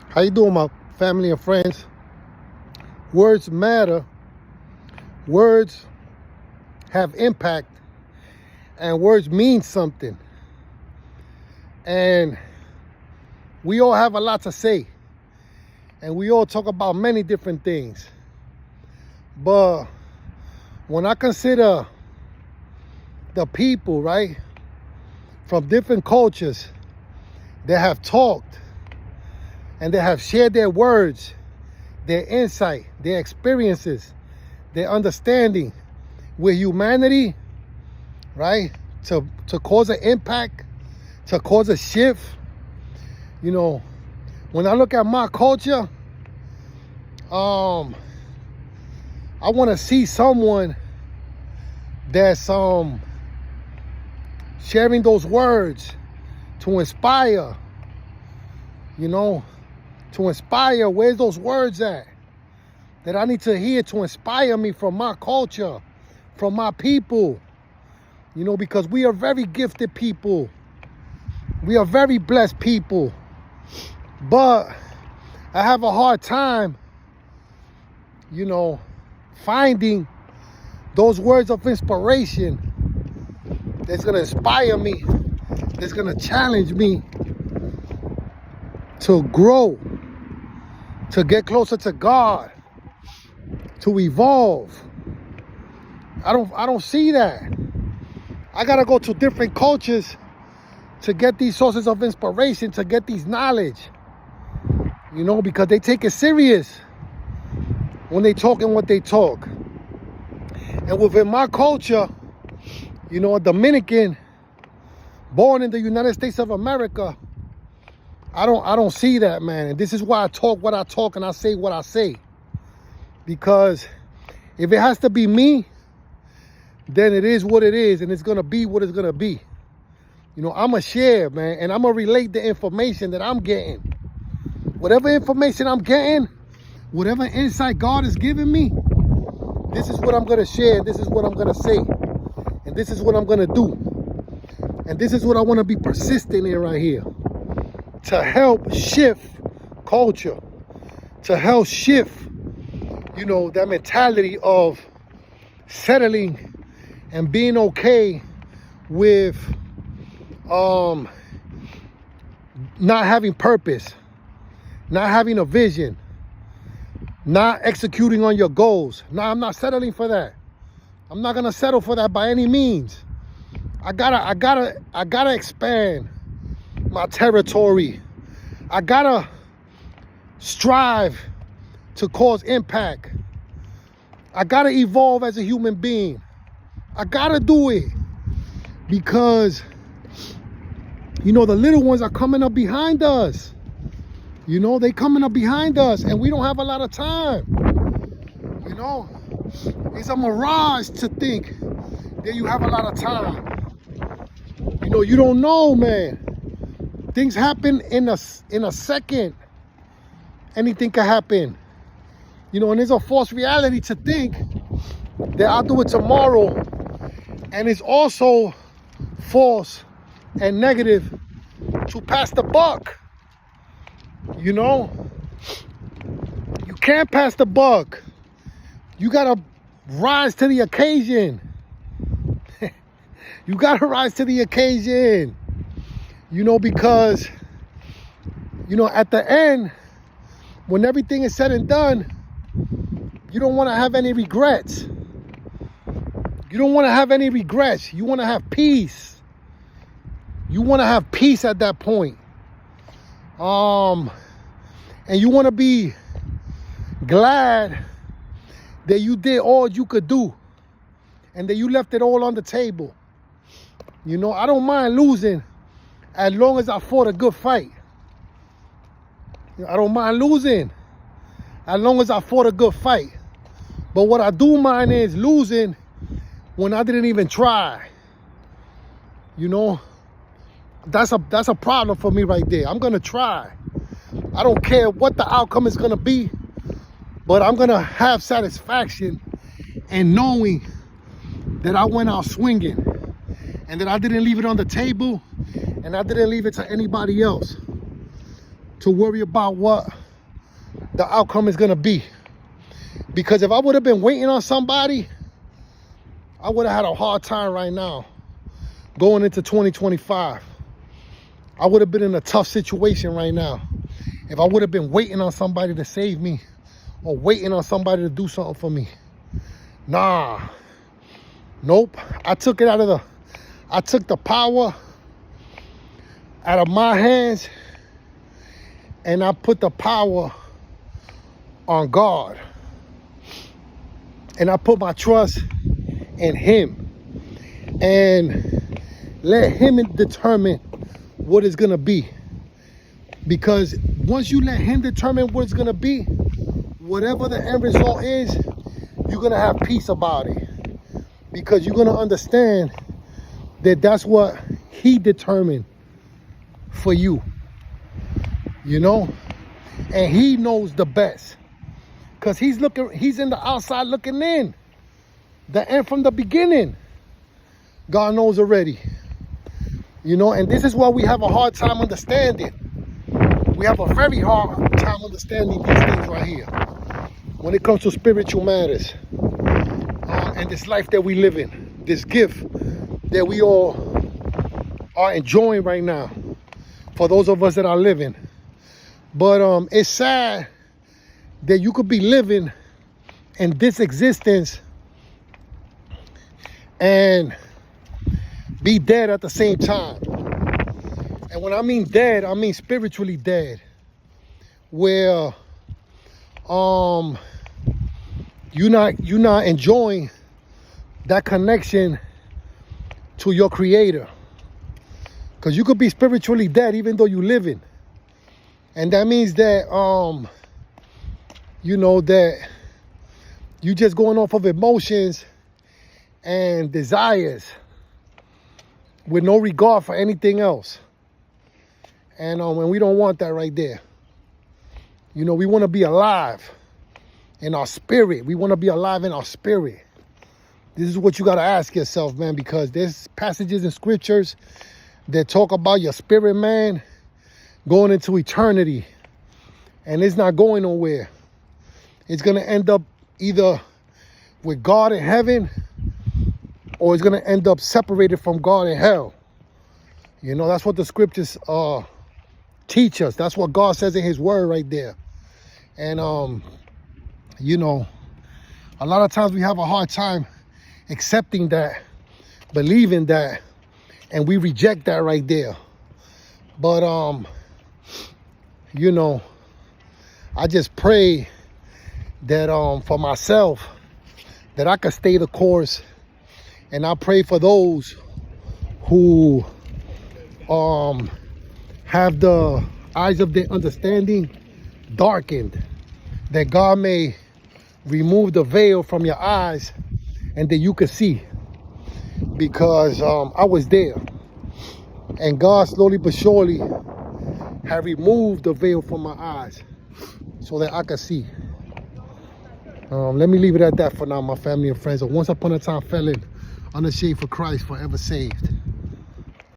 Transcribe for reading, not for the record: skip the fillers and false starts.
How you doing, my family and friends? Words matter. Words have impact, and words mean something. And we all have a lot to say, and we all talk about many different things. But when I consider the people, right, from different cultures that have talked and they have shared their words, their insight, their experiences, their understanding with humanity, right? To cause an impact, to cause a shift. You know, when I look at my culture, I want to see someone that's sharing those words to inspire, to inspire. Where's those words at that I need to hear to inspire me from my culture, from my people? Because we are very gifted people. We are very blessed people. But I have a hard time, finding those words of inspiration that's going to inspire me, that's going to challenge me to grow, to get closer to God, to evolve. I don't see that. I got to go to different cultures to get these sources of inspiration, to get these knowledge, because they take it serious when they talk and what they talk. And within my culture, a Dominican born in the United States of America, I don't see that, man. And this is why I talk what I talk and I say what I say. Because if it has to be me, then it is what it is, and it's gonna be what it's gonna be. I'ma share, man, and I'ma relate the information that I'm getting. Whatever information I'm getting, whatever insight God is giving me, this is what I'm gonna share, this is what I'm gonna say, and this is what I'm gonna do. And this is what I wanna be persistent in right here. To help shift culture, to help shift, that mentality of settling and being okay with not having purpose, not having a vision, not executing on your goals. No, I'm not settling for that. I'm not gonna settle for that by any means. I gotta expand my territory. I gotta strive to cause impact. I gotta evolve as a human being. I gotta do it because the little ones are coming up behind us. They coming up behind us, and we don't have a lot of time. It's a mirage to think that you have a lot of time. You don't know, man. Things happen in a second. Anything can happen. And it's a false reality to think that I'll do it tomorrow. And it's also false and negative to pass the buck. You can't pass the buck. You gotta rise to the occasion. You gotta rise to the occasion. Because at the end, when everything is said and done, you don't want to have any regrets. You don't want to have any regrets. You want to have peace. You want to have peace at that point. And you want to be glad that you did all you could do and that you left it all on the table. I don't mind losing as long as I fought a good fight. I don't mind losing as long as I fought a good fight. But what I do mind is losing when I didn't even try. That's a problem for me right there. I'm gonna try. I don't care what the outcome is gonna be, but I'm gonna have satisfaction in knowing that I went out swinging and that I didn't leave it on the table and I didn't leave it to anybody else to worry about what the outcome is going to be. Because if I would have been waiting on somebody, I would have had a hard time right now going into 2025. I would have been in a tough situation right now if I would have been waiting on somebody to save me or waiting on somebody to do something for me. Nah. Nope. I took the power out of my hands and I put the power on God. And I put my trust in Him. And let Him determine what it's going to be. Because once you let Him determine what it's going to be, whatever the end result is, you're going to have peace about it. Because you're going to understand that that's what He determined for you. You know? And He knows the best. Because He's in the outside looking in. The end from the beginning. God knows already. You know, and this is why we have a hard time understanding. We have a very hard time understanding these things right here. When it comes to spiritual matters. And this life that we live in. This gift that we all are enjoying right now. For those of us that are living. But it's sad that you could be living in this existence and be dead at the same time. And when I mean dead, I mean spiritually dead. Where you're not enjoying that connection to your Creator. Because you could be spiritually dead even though you're living. And that means that you know, that you just going off of emotions and desires with no regard for anything else. And we don't want that right there. You know, we want to be alive in our spirit. We want to be alive in our spirit. This is what you got to ask yourself, man, because there's passages in scriptures that talk about your spirit, man, going into eternity. And it's not going nowhere. It's going to end up either with God in heaven or it's going to end up separated from God in hell. You know, that's what the scriptures teach us. That's what God says in His word right there. And, you know, a lot of times we have a hard time accepting that, believing that, and we reject that right there. But, you know, I just pray that for myself, that I could stay the course. And I pray for those who have the eyes of their understanding darkened, that God may remove the veil from your eyes and that you could see. Because I was there, and God slowly but surely have removed the veil from my eyes so that I could see. Let me leave it at that for now, my family and friends. A once upon a time felon, unashamed for Christ, forever saved.